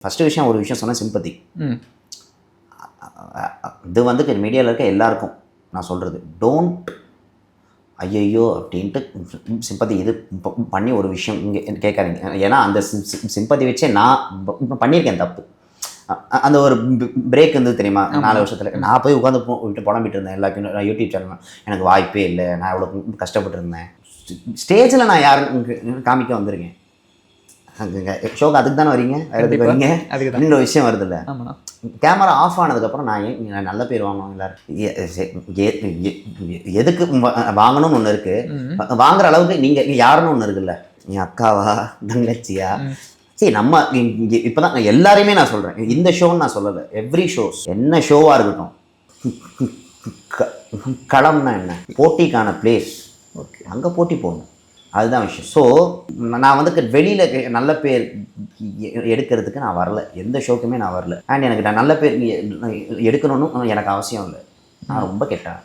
First விஷயம் ஒரு விஷயம் சொன்னால் சிம்பத்தி. இது வந்து மீடியாவில் இருக்க எல்லாருக்கும் நான் சொல்கிறது, டோன்ட் ஐயையோ அப்படின்ட்டு சிம்பத்தி இது பண்ணி ஒரு விஷயம் இங்கே கேட்காதீங்க. ஏன்னா அந்த சிம்பத்தி வச்சே நான் பண்ணியிருக்கேன் தப்பு. அந்த ஒரு பிரேக் இருந்தது தெரியுமா 4 வருஷத்தில். நான் போய் உட்காந்து விட்டு புலம்பிட்டு இருந்தேன் எல்லாத்தையும் யூடியூப் சேனல். எனக்கு வாய்ப்பே இல்லை, நான் எவ்வளோ கஷ்டப்பட்டு இருந்தேன். ஸ்டேஜில் நான் யாரும் காமிக்க வந்திருக்கேன். ஷோக்கு அதுக்கு தானே வரீங்க, வேறு வரீங்க. இன்னொரு விஷயம் வருது இல்லை, கேமரா ஆஃப் ஆனதுக்கப்புறம் நான் ஏன் நல்ல பேர் வாங்கணும் எல்லாரும்? எதுக்கு வாங்கணும்னு ஒன்று இருக்குது, வாங்குற அளவுக்கு நீங்கள் யாருன்னு ஒன்று இருக்குல்ல. என் அக்காவா தங்கச்சியா? சரி, நம்ம இப்போ தான் எல்லாரையுமே நான் சொல்கிறேன், இந்த ஷோன்னு நான் சொல்லலை, எவ்ரி ஷோஸ் என்ன ஷோவாக இருக்கட்டும், களம்னா என்ன, போட்டிக்கான பிளேஸ். ஓகே, அங்கே போட்டி போகணும், அதுதான் விஷயம். ஸோ நான் வந்து வெளியில் நல்ல பேர் எடுக்கிறதுக்கு நான் வரல, எந்த ஷோக்குமே நான் வரல. அண்ட் எனக்கு நான் நல்ல பேர் எடுக்கணும்னு எனக்கு அவசியம் இல்லை. நான் ரொம்ப கெட்டேன்.